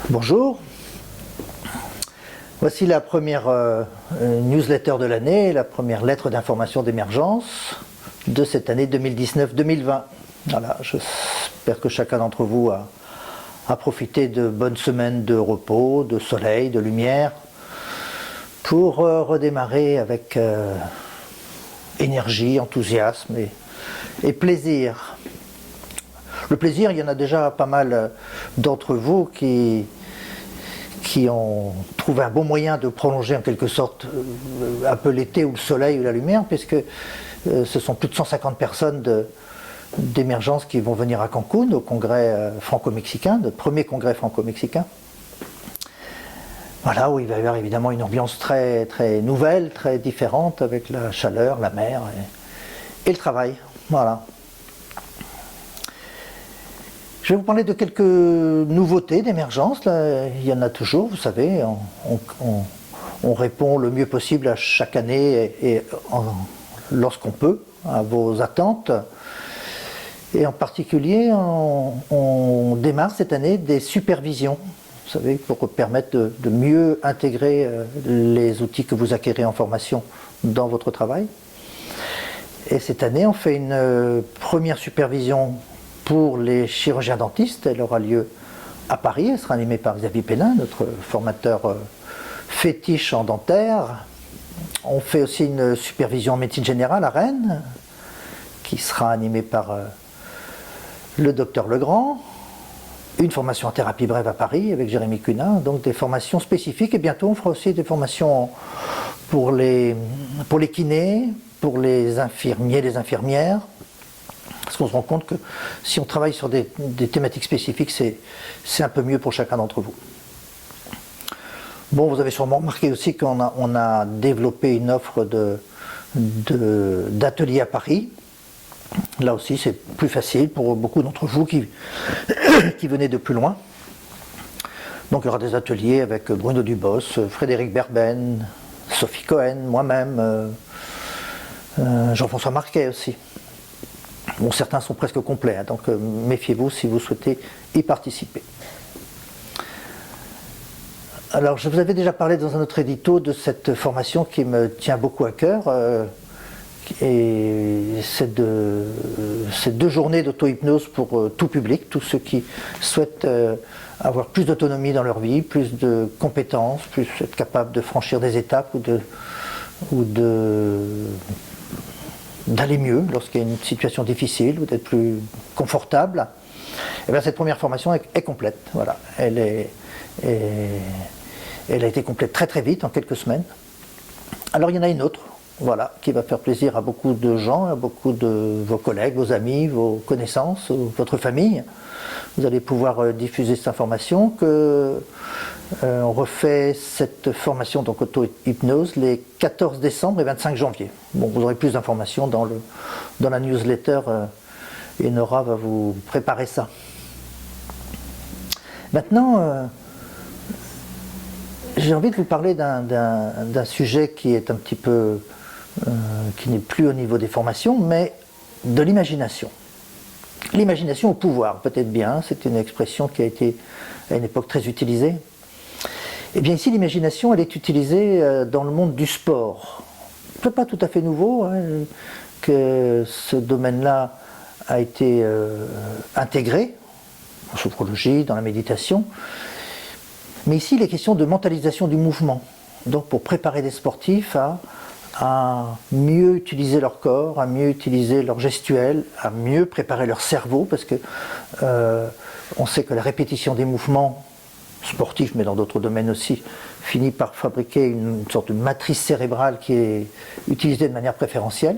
Bonjour, voici la première newsletter de l'année, la première lettre d'information d'émergence de cette année 2019-2020. Voilà, j'espère que chacun d'entre vous a profité de bonnes semaines de repos, de soleil, de lumière, pour redémarrer avec énergie, enthousiasme et plaisir. Le plaisir, il y en a déjà pas mal d'entre vous qui ont trouvé un bon moyen de prolonger en quelque sorte un peu l'été ou le soleil ou la lumière, puisque ce sont plus de 150 personnes d'émergence qui vont venir à Cancun au congrès franco-mexicain, le premier congrès franco-mexicain. Voilà, où il va y avoir évidemment une ambiance très, très nouvelle, très différente, avec la chaleur, la mer et le travail. Voilà. Je vais vous parler de quelques nouveautés d'émergence. Il y en a toujours, vous savez, on répond le mieux possible à chaque année et lorsqu'on peut à vos attentes. Et en particulier, on démarre cette année des supervisions, vous savez, pour permettre de mieux intégrer les outils que vous acquérez en formation dans votre travail. Et cette année, on fait une première supervision pour les chirurgiens dentistes. Elle aura lieu à Paris. Elle sera animée par Xavier Pellin, notre formateur fétiche en dentaire. On fait aussi une supervision en médecine générale à Rennes, qui sera animée par le docteur Legrand. Une formation en thérapie brève à Paris avec Jérémy Cunat, donc des formations spécifiques. Et bientôt, on fera aussi des formations pour les kinés, pour les infirmiers, les infirmières. Parce qu'on se rend compte que si on travaille sur des thématiques spécifiques, c'est un peu mieux pour chacun d'entre vous. Bon, vous avez sûrement remarqué aussi qu'on a développé une offre d'ateliers à Paris. Là aussi, c'est plus facile pour beaucoup d'entre vous qui venez de plus loin. Donc il y aura des ateliers avec Bruno Dubos, Frédéric Berben, Sophie Cohen, moi-même, Jean-François Marquet aussi. Bon, certains sont presque complets, hein, donc méfiez-vous si vous souhaitez y participer. Alors, je vous avais déjà parlé dans un autre édito de cette formation qui me tient beaucoup à cœur, et c'est 2 journées d'auto-hypnose pour tout public, tous ceux qui souhaitent avoir plus d'autonomie dans leur vie, plus de compétences, plus être capable de franchir des étapes ou d'aller mieux lorsqu'il y a une situation difficile ou d'être plus confortable. Et bien cette première formation est complète. Voilà. Elle a été complète très très vite, en quelques semaines. Alors il y en a une autre, voilà, qui va faire plaisir à beaucoup de gens, à beaucoup de vos collègues, vos amis, vos connaissances, votre famille. Vous allez pouvoir diffuser cette information on refait cette formation donc auto-hypnose les 14 décembre et 25 janvier. Bon, vous aurez plus d'informations dans la newsletter et Nora va vous préparer ça. Maintenant, j'ai envie de vous parler d'un sujet qui est un petit peu, qui n'est plus au niveau des formations, mais de l'imagination. L'imagination au pouvoir, peut-être bien, c'est une expression qui a été à une époque très utilisée. Eh bien ici, l'imagination, elle est utilisée dans le monde du sport. Ce n'est pas tout à fait nouveau, hein, que ce domaine-là a été intégré en sophrologie, dans la méditation. Mais ici, il est question de mentalisation du mouvement. Donc pour préparer des sportifs à mieux utiliser leur corps, à mieux utiliser leur gestuelle, à mieux préparer leur cerveau, parce que on sait que la répétition des mouvements sportifs, mais dans d'autres domaines aussi, finit par fabriquer une sorte de matrice cérébrale qui est utilisée de manière préférentielle.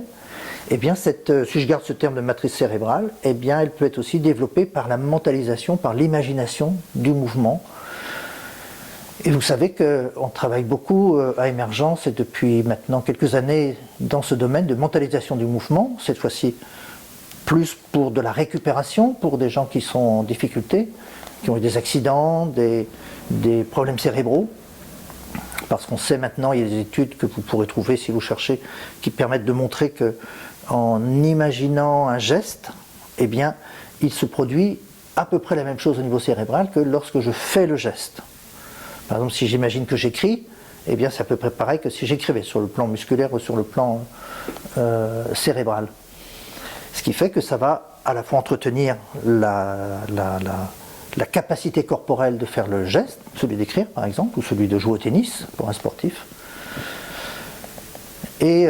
Eh bien, si je garde ce terme de matrice cérébrale, eh bien, elle peut être aussi développée par la mentalisation, par l'imagination du mouvement. Et vous savez qu'on travaille beaucoup à Émergence et depuis maintenant quelques années dans ce domaine de mentalisation du mouvement, cette fois-ci plus pour de la récupération, pour des gens qui sont en difficulté, qui ont eu des accidents, des problèmes cérébraux, parce qu'on sait maintenant, il y a des études que vous pourrez trouver si vous cherchez, qui permettent de montrer que en imaginant un geste, eh bien, il se produit à peu près la même chose au niveau cérébral que lorsque je fais le geste. Par exemple, si j'imagine que j'écris, eh bien c'est à peu près pareil que si j'écrivais sur le plan musculaire ou sur le plan cérébral. Ce qui fait que ça va à la fois entretenir la capacité corporelle de faire le geste, celui d'écrire par exemple, ou celui de jouer au tennis pour un sportif. Et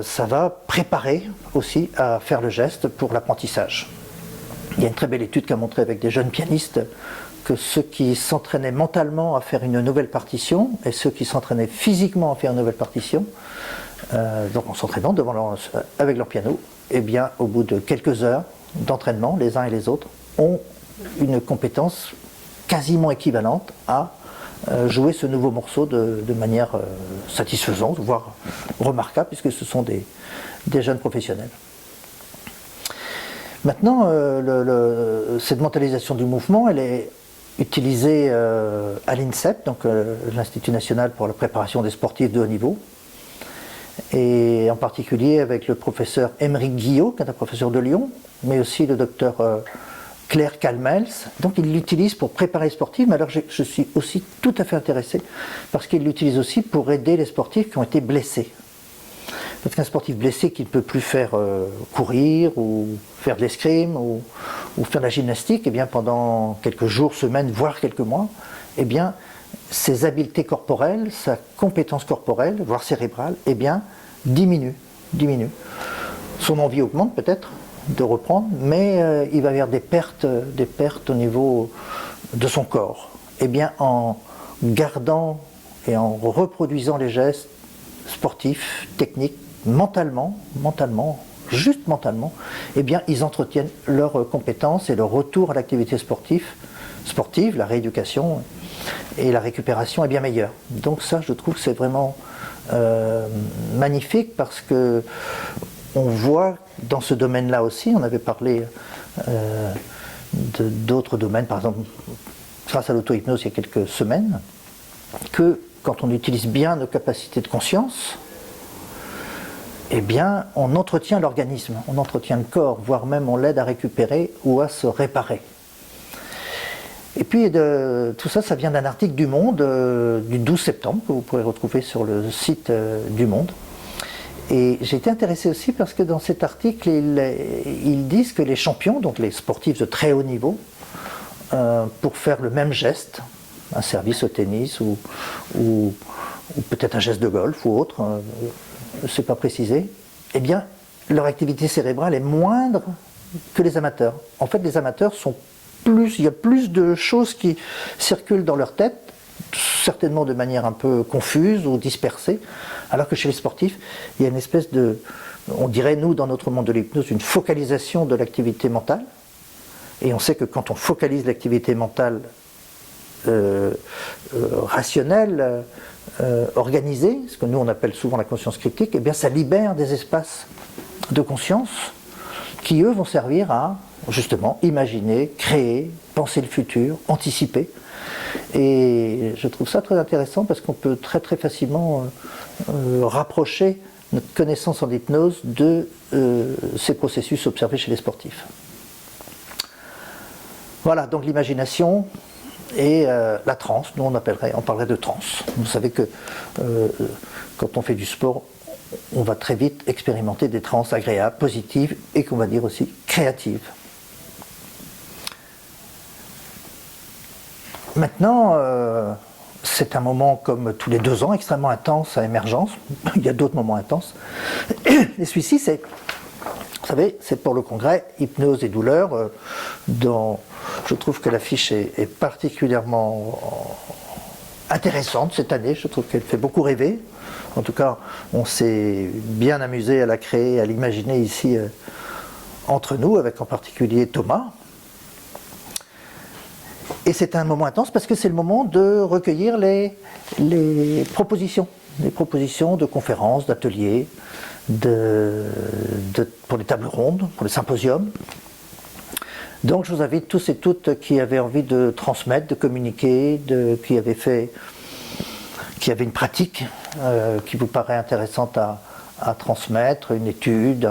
ça va préparer aussi à faire le geste pour l'apprentissage. Il y a une très belle étude qui a montré avec des jeunes pianistes que ceux qui s'entraînaient mentalement à faire une nouvelle partition et ceux qui s'entraînaient physiquement à faire une nouvelle partition, donc en s'entraînant avec leur piano, eh bien au bout de quelques heures d'entraînement, les uns et les autres ont une compétence quasiment équivalente à jouer ce nouveau morceau de manière satisfaisante, voire remarquable, puisque ce sont des jeunes professionnels. Maintenant, cette mentalisation du mouvement, elle est utilisée à l'INSEP, donc l'Institut national pour la préparation des sportifs de haut niveau, et en particulier avec le professeur Émeric Guillot, qui est un professeur de Lyon, mais aussi le docteur Claire Calmels. Donc il l'utilise pour préparer les sportifs, mais alors je suis aussi tout à fait intéressé parce qu'il l'utilise aussi pour aider les sportifs qui ont été blessés. Parce qu'un sportif blessé qui ne peut plus faire courir ou faire de l'escrime ou faire de la gymnastique, eh bien pendant quelques jours, semaines, voire quelques mois, eh bien ses habiletés corporelles, sa compétence corporelle, voire cérébrale, eh bien diminue. Son envie augmente peut-être de reprendre, mais il va y avoir des pertes au niveau de son corps. Eh bien en gardant et en reproduisant les gestes sportifs, techniques, mentalement, juste mentalement, eh bien ils entretiennent leurs compétences et leur retour à l'activité sportive, la rééducation et la récupération est bien meilleure. Donc ça, je trouve que c'est vraiment magnifique parce que on voit dans ce domaine-là aussi, on avait parlé d'autres domaines, par exemple grâce à l'auto-hypnose il y a quelques semaines, que quand on utilise bien nos capacités de conscience, eh bien on entretient l'organisme, on entretient le corps, voire même on l'aide à récupérer ou à se réparer. Et puis tout ça, ça vient d'un article du Monde du 12 septembre que vous pourrez retrouver sur le site du Monde. Et j'ai été intéressé aussi parce que dans cet article, ils disent que les champions, donc les sportifs de très haut niveau, pour faire le même geste, un service au tennis ou peut-être un geste de golf ou autre, c'est pas précisé, eh bien leur activité cérébrale est moindre que les amateurs. En fait, les amateurs il y a plus de choses qui circulent dans leur tête, certainement de manière un peu confuse ou dispersée, alors que chez les sportifs, il y a une espèce de, on dirait nous dans notre monde de l'hypnose, une focalisation de l'activité mentale. Et on sait que quand on focalise l'activité mentale rationnelle, organisée, ce que nous on appelle souvent la conscience critique, eh bien ça libère des espaces de conscience qui eux vont servir à justement imaginer, créer, penser le futur, anticiper. Et je trouve ça très intéressant parce qu'on peut très très facilement rapprocher notre connaissance en hypnose de ces processus observés chez les sportifs. Voilà, donc l'imagination et la transe, nous on parlerait de transe. Vous savez que quand on fait du sport, on va très vite expérimenter des transes agréables, positives et qu'on va dire aussi créatives. Maintenant, c'est un moment comme tous les 2 ans, extrêmement intense à Émergence. Il y a d'autres moments intenses. Et celui-ci, vous savez, c'est pour le congrès Hypnose et douleur, dont je trouve que l'affiche est particulièrement intéressante cette année. Je trouve qu'elle fait beaucoup rêver. En tout cas, on s'est bien amusé à la créer, à l'imaginer ici entre nous, avec en particulier Thomas. Et c'est un moment intense parce que c'est le moment de recueillir les propositions de conférences, d'ateliers, pour les tables rondes, pour les symposiums. Donc je vous invite tous et toutes qui avaient envie de transmettre, de communiquer, qui avaient une pratique qui vous paraît intéressante à transmettre, une étude,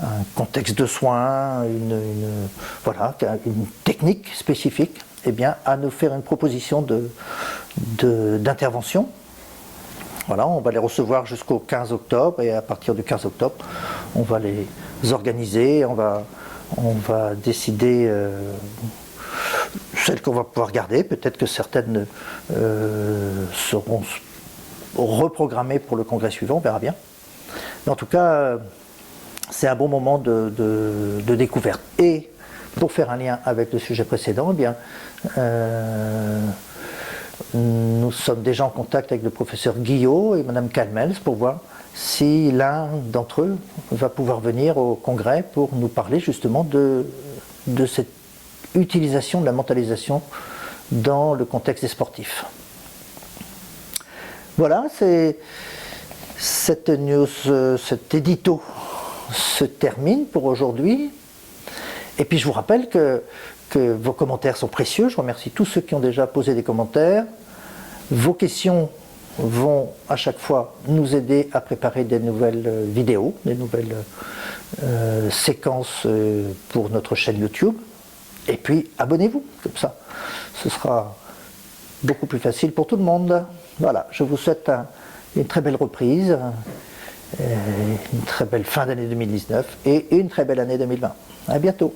un contexte de soins, voilà, une technique spécifique, eh bien, à nous faire une proposition d'intervention. Voilà, on va les recevoir jusqu'au 15 octobre et à partir du 15 octobre, on va les organiser, on va décider celles qu'on va pouvoir garder. Peut-être que certaines seront reprogrammées pour le congrès suivant, on verra bien. Mais en tout cas, c'est un bon moment de découverte. Et pour faire un lien avec le sujet précédent, eh bien, nous sommes déjà en contact avec le professeur Guillot et Madame Calmels pour voir si l'un d'entre eux va pouvoir venir au congrès pour nous parler justement de cette utilisation de la mentalisation dans le contexte des sportifs. Voilà, cette news, cet édito se termine pour aujourd'hui. Et puis je vous rappelle que vos commentaires sont précieux. Je remercie tous ceux qui ont déjà posé des commentaires. Vos questions vont à chaque fois nous aider à préparer des nouvelles vidéos, des nouvelles séquences pour notre chaîne YouTube. Et puis abonnez-vous, comme ça, ce sera beaucoup plus facile pour tout le monde. Voilà, je vous souhaite une très belle reprise, une très belle fin d'année 2019 et une très belle année 2020. À bientôt.